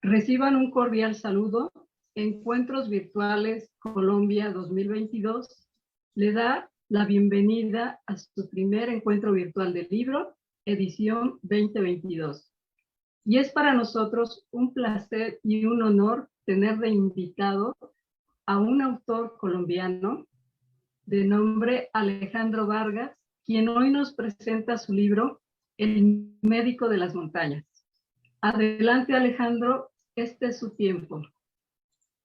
Reciban un cordial saludo. Encuentros Virtuales Colombia 2022 le da la bienvenida a su primer encuentro virtual del libro, edición 2022. Y es para nosotros un placer y un honor tener de invitado a un autor colombiano de nombre Alejandro Vargas, quien hoy nos presenta su libro El médico de las montañas. Adelante, Alejandro, este es su tiempo.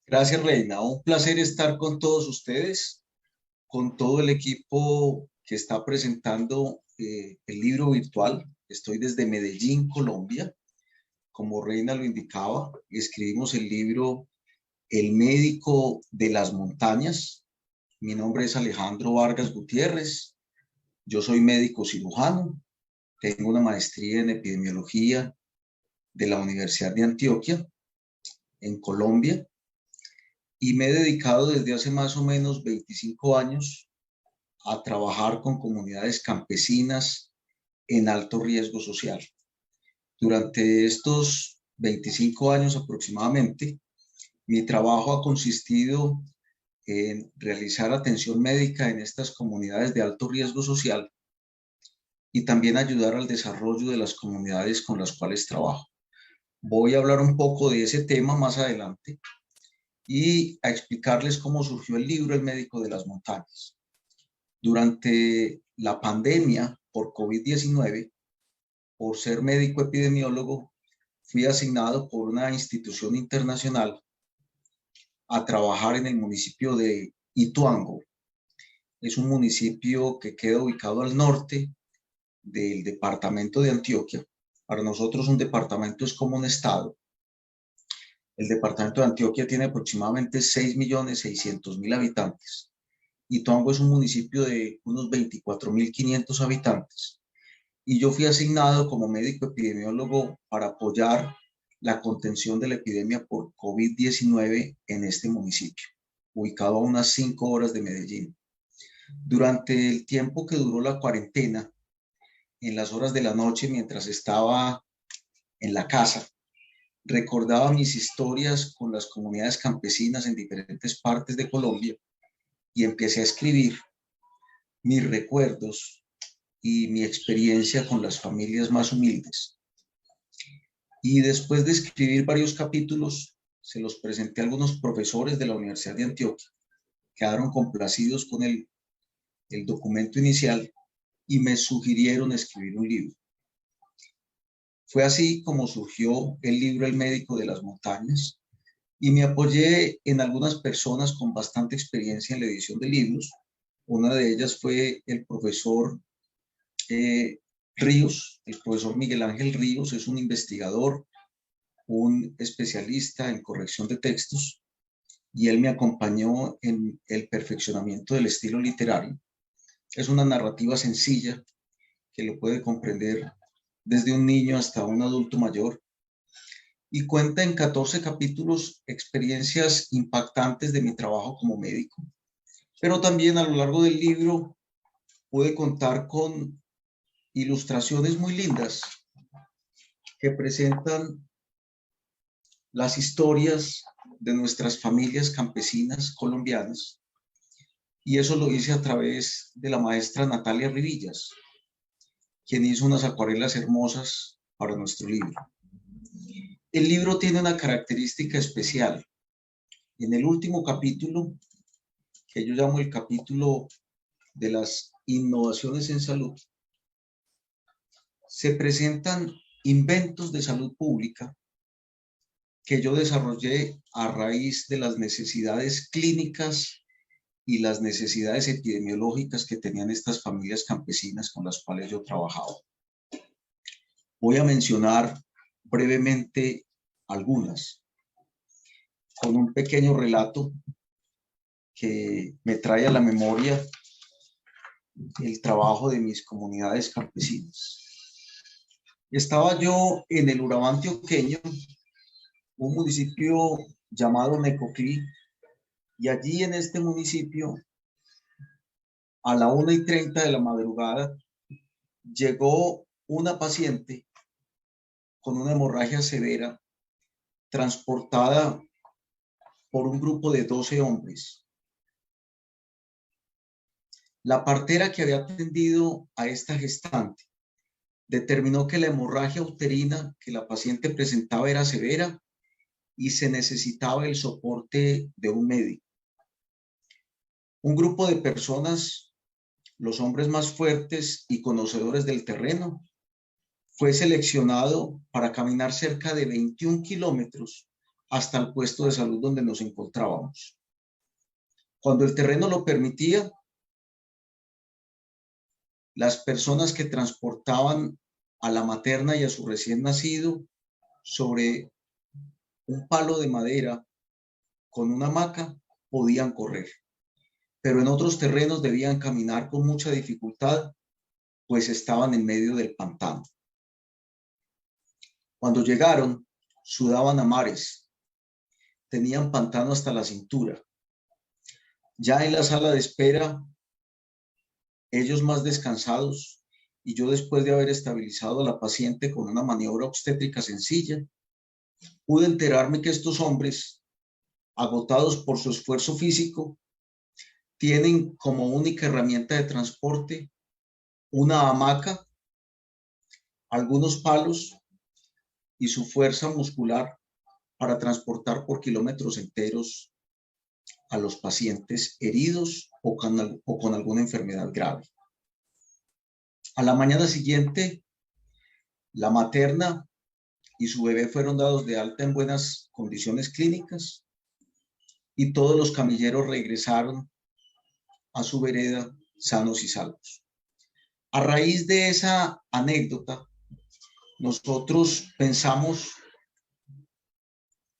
Gracias, Reina. Un placer estar con todos ustedes, con todo el equipo que está presentando el libro virtual. Estoy desde Medellín, Colombia. Como Reina lo indicaba, escribimos el libro El médico de las montañas. Mi nombre es Alejandro Vargas Gutiérrez. Yo soy médico cirujano. Tengo una maestría en epidemiología de la Universidad de Antioquia, en Colombia. Y me he dedicado desde hace más o menos 25 años a trabajar con comunidades campesinas en alto riesgo social. Durante estos 25 años aproximadamente, mi trabajo ha consistido en realizar atención médica en estas comunidades de alto riesgo social y también ayudar al desarrollo de las comunidades con las cuales trabajo. Voy a hablar un poco de ese tema más adelante y a explicarles cómo surgió el libro El médico de las montañas. Durante la pandemia por COVID-19, por ser médico epidemiólogo, fui asignado por una institución internacional a trabajar en el municipio de Ituango. Es un municipio que queda ubicado al norte del departamento de Antioquia. Para nosotros un departamento es como un estado. El departamento de Antioquia tiene aproximadamente 6.600.000 habitantes. Ituango es un municipio de unos 24.500 habitantes. Y yo fui asignado como médico epidemiólogo para apoyar la contención de la epidemia por COVID-19 en este municipio, ubicado a unas 5 horas de Medellín. Durante el tiempo que duró la cuarentena, en las horas de la noche, mientras estaba en la casa, recordaba mis historias con las comunidades campesinas en diferentes partes de Colombia y empecé a escribir mis recuerdos y mi experiencia con las familias más humildes. Y después de escribir varios capítulos, se los presenté a algunos profesores de la Universidad de Antioquia. Quedaron complacidos con el documento inicial y me sugirieron escribir un libro. Fue así como surgió el libro El médico de las montañas y me apoyé en algunas personas con bastante experiencia en la edición de libros. Una de ellas fue el profesor Ríos, el profesor Miguel Ángel Ríos. Es un investigador, un especialista en corrección de textos, y él me acompañó en el perfeccionamiento del estilo literario. Es una narrativa sencilla que lo puede comprender desde un niño hasta un adulto mayor, y cuenta en 14 capítulos experiencias impactantes de mi trabajo como médico. Pero también a lo largo del libro pude contar con ilustraciones muy lindas que presentan las historias de nuestras familias campesinas colombianas, y eso lo hice a través de la maestra Natalia Rivillas, quien hizo unas acuarelas hermosas para nuestro libro. El libro tiene una característica especial. En el último capítulo, que yo llamo el capítulo de las innovaciones en salud, se presentan inventos de salud pública que yo desarrollé a raíz de las necesidades clínicas y las necesidades epidemiológicas que tenían estas familias campesinas con las cuales yo trabajaba. Voy a mencionar brevemente algunas, con un pequeño relato que me trae a la memoria el trabajo de mis comunidades campesinas. Estaba yo en el Urabá antioqueño, un municipio llamado Necoclí, y allí en este municipio, a la 1:30 de la madrugada, llegó una paciente con una hemorragia severa transportada por un grupo de 12 hombres. La partera que había atendido a esta gestante determinó que la hemorragia uterina que la paciente presentaba era severa y se necesitaba el soporte de un médico. Un grupo de personas, los hombres más fuertes y conocedores del terreno, fue seleccionado para caminar cerca de 21 kilómetros hasta el puesto de salud donde nos encontrábamos. Cuando el terreno lo permitía, las personas que transportaban a la materna y a su recién nacido sobre un palo de madera con una hamaca podían correr, pero en otros terrenos debían caminar con mucha dificultad, pues estaban en medio del pantano. Cuando llegaron, sudaban a mares, tenían pantano hasta la cintura. Ya en la sala de espera, ellos más descansados y yo, después de haber estabilizado a la paciente con una maniobra obstétrica sencilla, pude enterarme que estos hombres, agotados por su esfuerzo físico, tienen como única herramienta de transporte una hamaca, algunos palos y su fuerza muscular para transportar por kilómetros enteros a los pacientes heridos o con alguna enfermedad grave. A la mañana siguiente, la materna y su bebé fueron dados de alta en buenas condiciones clínicas y todos los camilleros regresaron a su vereda sanos y salvos. A raíz de esa anécdota, nosotros pensamos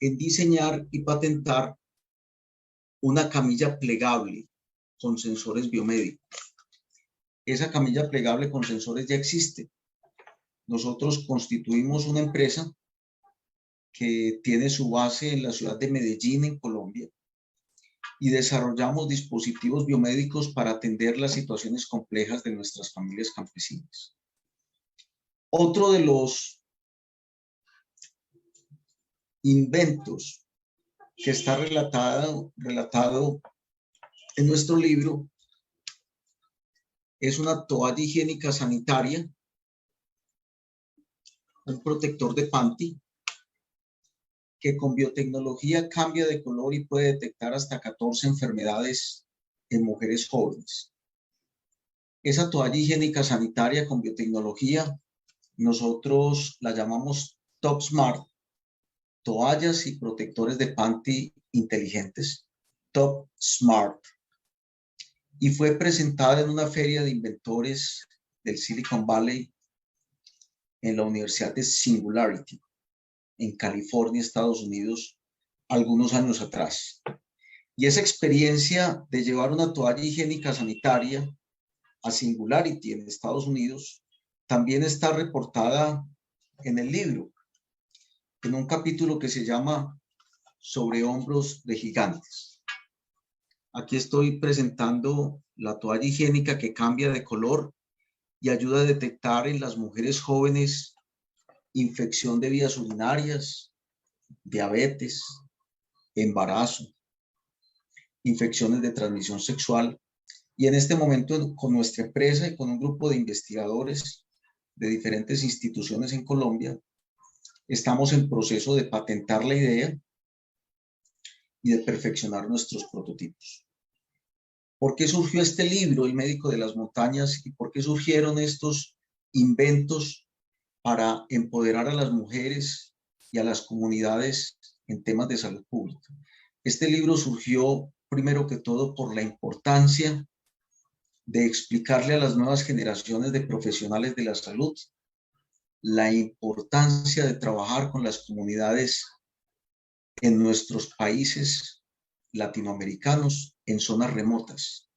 en diseñar y patentar una camilla plegable con sensores biomédicos. Esa camilla plegable con sensores ya existe. Nosotros constituimos una empresa que tiene su base en la ciudad de Medellín, en Colombia, y desarrollamos dispositivos biomédicos para atender las situaciones complejas de nuestras familias campesinas. Otro de los inventos que está relatado en nuestro libro es una toalla higiénica sanitaria, un protector de panty, que con biotecnología cambia de color y puede detectar hasta 14 enfermedades en mujeres jóvenes. Esa toalla higiénica sanitaria con biotecnología, nosotros la llamamos Top Smart, toallas y protectores de panty inteligentes, Top Smart. Y fue presentada en una feria de inventores del Silicon Valley en la Universidad de Singularity, en California, Estados Unidos, algunos años atrás. Y esa experiencia de llevar una toalla higiénica sanitaria a Singularity en Estados Unidos también está reportada en el libro, en un capítulo que se llama Sobre hombros de gigantes. Aquí estoy presentando la toalla higiénica que cambia de color y ayuda a detectar en las mujeres jóvenes infección de vías urinarias, diabetes, embarazo, infecciones de transmisión sexual. Y en este momento, con nuestra empresa y con un grupo de investigadores de diferentes instituciones en Colombia, estamos en proceso de patentar la idea y de perfeccionar nuestros prototipos. ¿Por qué surgió este libro, El médico de las montañas? ¿Y por qué surgieron estos inventos para empoderar a las mujeres y a las comunidades en temas de salud pública? Este libro surgió primero que todo por la importancia de explicarle a las nuevas generaciones de profesionales de la salud la importancia de trabajar con las comunidades en nuestros países latinoamericanos en zonas remotas,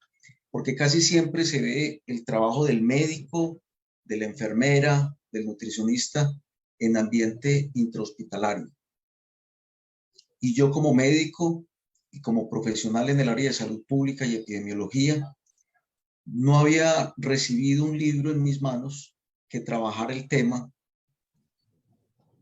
porque casi siempre se ve el trabajo del médico, de la enfermera, del nutricionista en ambiente intrahospitalario. Y yo, como médico y como profesional en el área de salud pública y epidemiología, no había recibido un libro en mis manos que trabajara el tema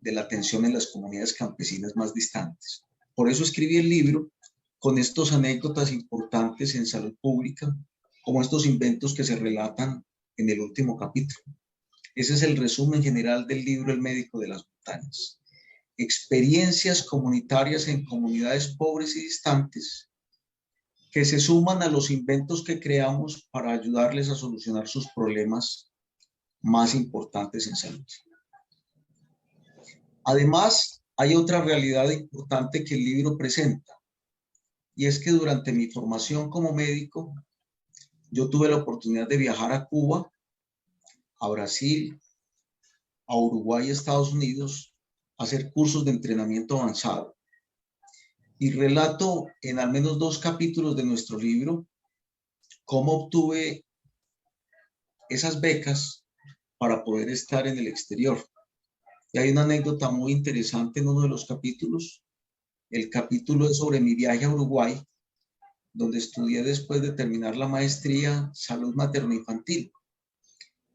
de la atención en las comunidades campesinas más distantes. Por eso escribí el libro con estas anécdotas importantes en salud pública, como estos inventos que se relatan en el último capítulo. Ese es el resumen general del libro El médico de las montañas. Experiencias comunitarias en comunidades pobres y distantes que se suman a los inventos que creamos para ayudarles a solucionar sus problemas más importantes en salud. Además, hay otra realidad importante que el libro presenta, y es que durante mi formación como médico, yo tuve la oportunidad de viajar a Cuba, a Brasil, a Uruguay y Estados Unidos, a hacer cursos de entrenamiento avanzado. Y relato en al menos 2 capítulos de nuestro libro cómo obtuve esas becas para poder estar en el exterior. Y hay una anécdota muy interesante en uno de los capítulos. El capítulo es sobre mi viaje a Uruguay, donde estudié después de terminar la maestría salud materno-infantil,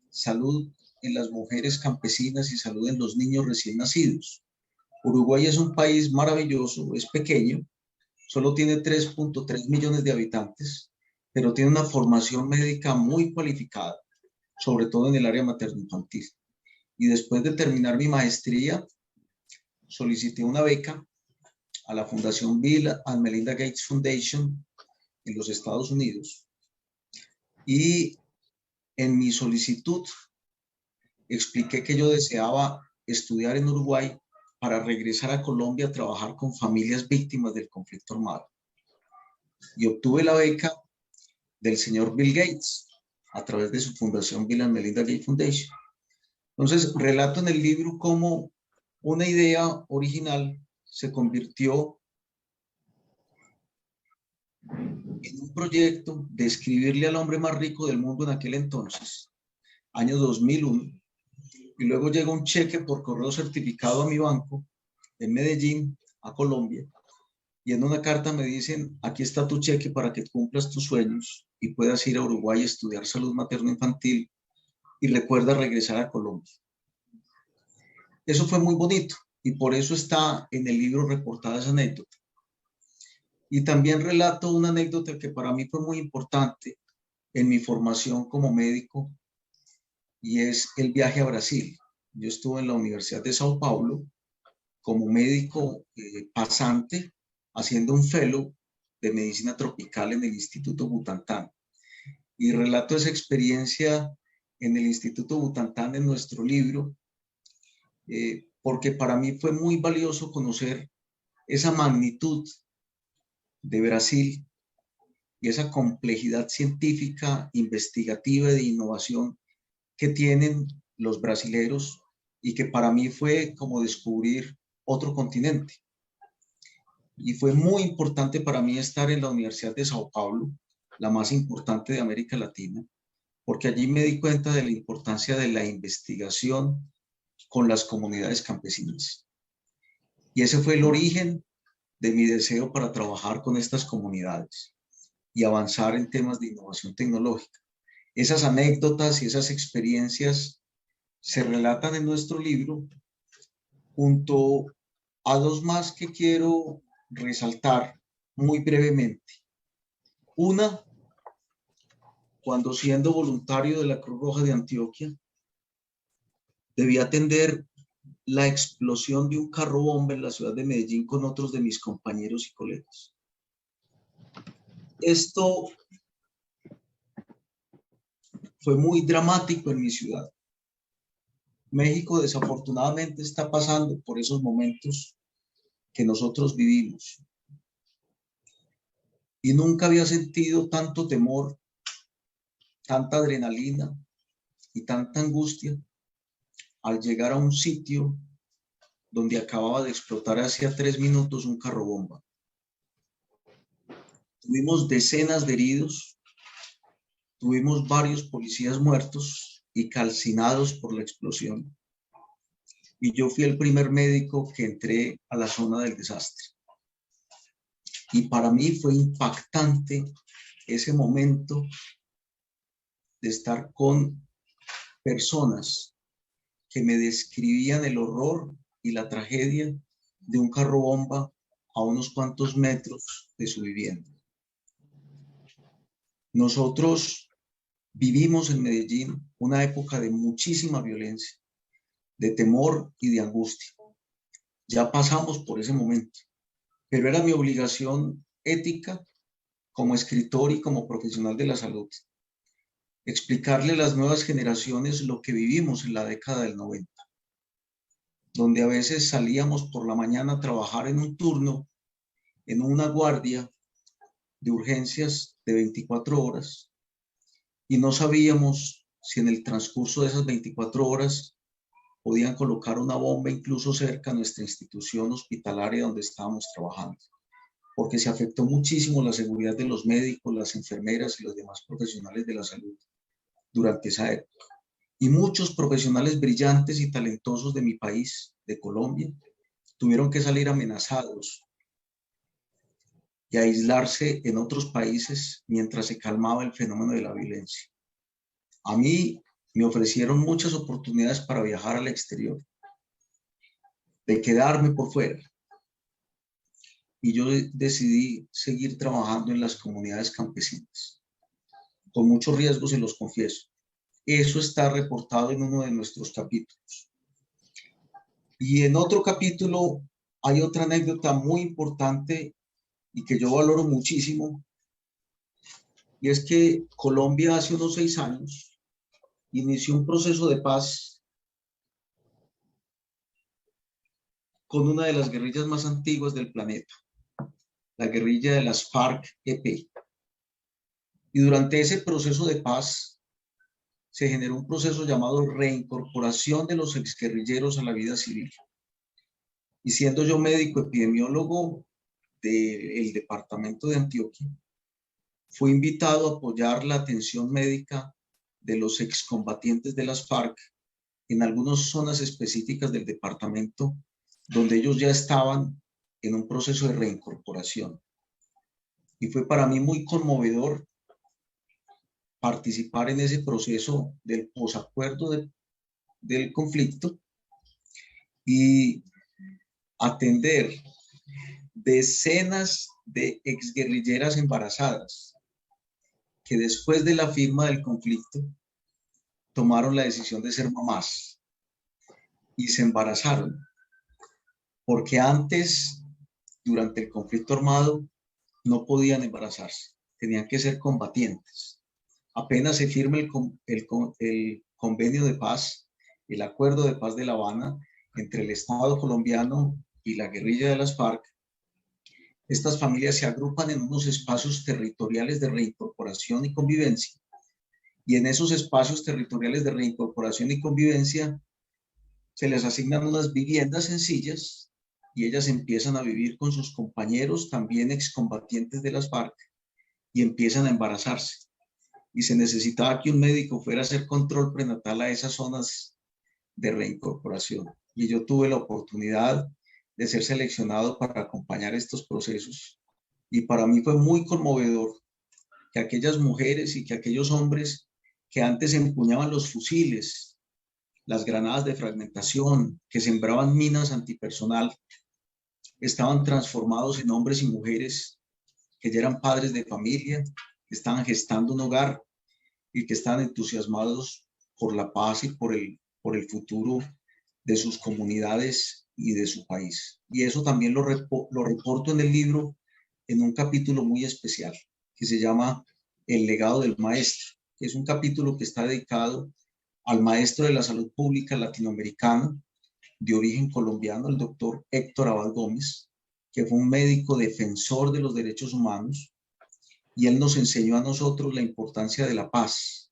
salud en las mujeres campesinas y salud en los niños recién nacidos. Uruguay es un país maravilloso, es pequeño, solo tiene 3.3 millones de habitantes, pero tiene una formación médica muy cualificada, sobre todo en el área materno-infantil. Y después de terminar mi maestría, solicité una beca a la Fundación Bill and Melinda Gates Foundation en los Estados Unidos. Y en mi solicitud expliqué que yo deseaba estudiar en Uruguay para regresar a Colombia a trabajar con familias víctimas del conflicto armado. Y obtuve la beca del señor Bill Gates a través de su fundación Bill and Melinda Gates Foundation. Entonces, relato en el libro cómo una idea original se convirtió en un proyecto de escribirle al hombre más rico del mundo en aquel entonces, año 2001, y luego llega un cheque por correo certificado a mi banco en Medellín, a Colombia, y en una carta me dicen, aquí está tu cheque para que cumplas tus sueños y puedas ir a Uruguay a estudiar salud materno-infantil y recuerda regresar a Colombia. Eso fue muy bonito y por eso está en el libro reportada esa anécdota. Y también relato una anécdota que para mí fue muy importante en mi formación como médico y es el viaje a Brasil. Yo estuve en la Universidad de Sao Paulo como médico pasante haciendo un fellow de medicina tropical en el Instituto Butantan. Y relato esa experiencia en el Instituto Butantan en nuestro libro, porque para mí fue muy valioso conocer esa magnitud de Brasil y esa complejidad científica, investigativa y de innovación que tienen los brasileros y que para mí fue como descubrir otro continente. Y fue muy importante para mí estar en la Universidad de Sao Paulo, la más importante de América Latina, porque allí me di cuenta de la importancia de la investigación con las comunidades campesinas. Y ese fue el origen de mi deseo para trabajar con estas comunidades y avanzar en temas de innovación tecnológica. Esas anécdotas y esas experiencias se relatan en nuestro libro junto a 2 más que quiero resaltar muy brevemente. Una, cuando siendo voluntario de la Cruz Roja de Antioquia, debí atender la explosión de un carro bomba en la ciudad de Medellín con otros de mis compañeros y colegas. Esto fue muy dramático en mi ciudad. México desafortunadamente está pasando por esos momentos que nosotros vivimos. Y nunca había sentido tanto temor, tanta adrenalina y tanta angustia al llegar a un sitio donde acababa de explotar hacía 3 minutos un carro bomba. Tuvimos decenas de heridos, tuvimos varios policías muertos y calcinados por la explosión. Y yo fui el primer médico que entré a la zona del desastre. Y para mí fue impactante ese momento de estar con personas que me describían el horror y la tragedia de un carro bomba a unos cuantos metros de su vivienda. Nosotros vivimos en Medellín una época de muchísima violencia, de temor y de angustia. Ya pasamos por ese momento, pero era mi obligación ética como escritor y como profesional de la salud explicarle a las nuevas generaciones lo que vivimos en la década del 90, donde a veces salíamos por la mañana a trabajar en un turno, en una guardia de urgencias de 24 horas, y no sabíamos si en el transcurso de esas 24 horas podían colocar una bomba incluso cerca a nuestra institución hospitalaria donde estábamos trabajando, porque se afectó muchísimo la seguridad de los médicos, las enfermeras y los demás profesionales de la salud durante esa época. Y muchos profesionales brillantes y talentosos de mi país, de Colombia, tuvieron que salir amenazados y aislarse en otros países mientras se calmaba el fenómeno de la violencia. A mí me ofrecieron muchas oportunidades para viajar al exterior, de quedarme por fuera. Y yo decidí seguir trabajando en las comunidades campesinas, con muchos riesgos, se los confieso. Eso está reportado en uno de nuestros capítulos. Y en otro capítulo hay otra anécdota muy importante y que yo valoro muchísimo, y es que Colombia hace unos 6 años inició un proceso de paz con una de las guerrillas más antiguas del planeta, la guerrilla de las FARC-EP. Y durante ese proceso de paz se generó un proceso llamado reincorporación de los exguerrilleros a la vida civil. Y siendo yo médico epidemiólogo del departamento de Antioquia, fui invitado a apoyar la atención médica de los excombatientes de las FARC en algunas zonas específicas del departamento donde ellos ya estaban en un proceso de reincorporación. Y fue para mí muy conmovedor participar en ese proceso del posacuerdo del conflicto y atender decenas de exguerrilleras embarazadas que después de la firma del conflicto tomaron la decisión de ser mamás y se embarazaron, porque antes, durante el conflicto armado, no podían embarazarse, tenían que ser combatientes. Apenas se firma el convenio de paz, el acuerdo de paz de La Habana entre el Estado colombiano y la guerrilla de las FARC, estas familias se agrupan en unos espacios territoriales de reincorporación y convivencia. Y en esos espacios territoriales de reincorporación y convivencia se les asignan unas viviendas sencillas y ellas empiezan a vivir con sus compañeros, también excombatientes de las FARC, y empiezan a embarazarse. Y se necesitaba que un médico fuera a hacer control prenatal a esas zonas de reincorporación. Y yo tuve la oportunidad de ser seleccionado para acompañar estos procesos. Y para mí fue muy conmovedor que aquellas mujeres y que aquellos hombres que antes empuñaban los fusiles, las granadas de fragmentación, que sembraban minas antipersonal, estaban transformados en hombres y mujeres que ya eran padres de familia, que estaban gestando un hogar y que estaban entusiasmados por la paz y por el futuro de sus comunidades y de su país. Y eso también lo reporto en el libro en un capítulo muy especial que se llama El legado del maestro, que es un capítulo que está dedicado al maestro de la salud pública latinoamericano de origen colombiano, el doctor Héctor Abad Gómez, que fue un médico defensor de los derechos humanos, y él nos enseñó a nosotros la importancia de la paz,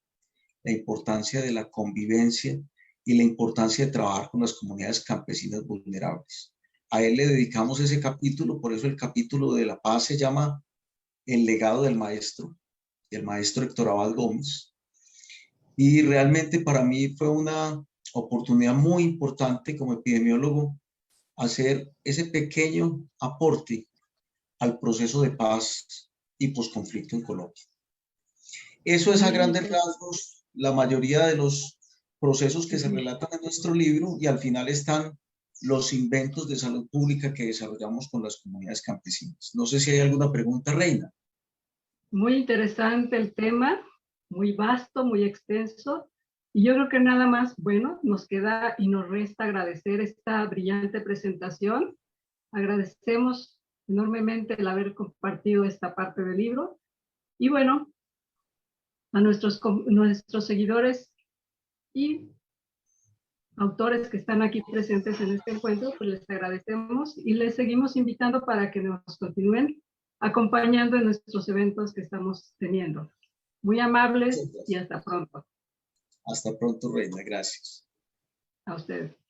la importancia de la convivencia y la importancia de trabajar con las comunidades campesinas vulnerables. A él le dedicamos ese capítulo, por eso el capítulo de la paz se llama El legado del maestro Héctor Abad Gómez. Y realmente para mí fue una oportunidad muy importante como epidemiólogo hacer ese pequeño aporte al proceso de paz y posconflicto en Colombia. Eso es a grandes rasgos la mayoría de los procesos que se relatan en nuestro libro, y al final están los inventos de salud pública que desarrollamos con las comunidades campesinas. No sé si hay alguna pregunta, Reina. Muy interesante el tema, muy vasto, muy extenso. Y yo creo que nada más, bueno, nos queda y nos resta agradecer esta brillante presentación. Agradecemos enormemente el haber compartido esta parte del libro. Y bueno, a nuestros seguidores y autores que están aquí presentes en este encuentro, pues les agradecemos y les seguimos invitando para que nos continúen acompañando en nuestros eventos que estamos teniendo. Muy amables y hasta pronto. Hasta pronto, Reina. Gracias. A ustedes.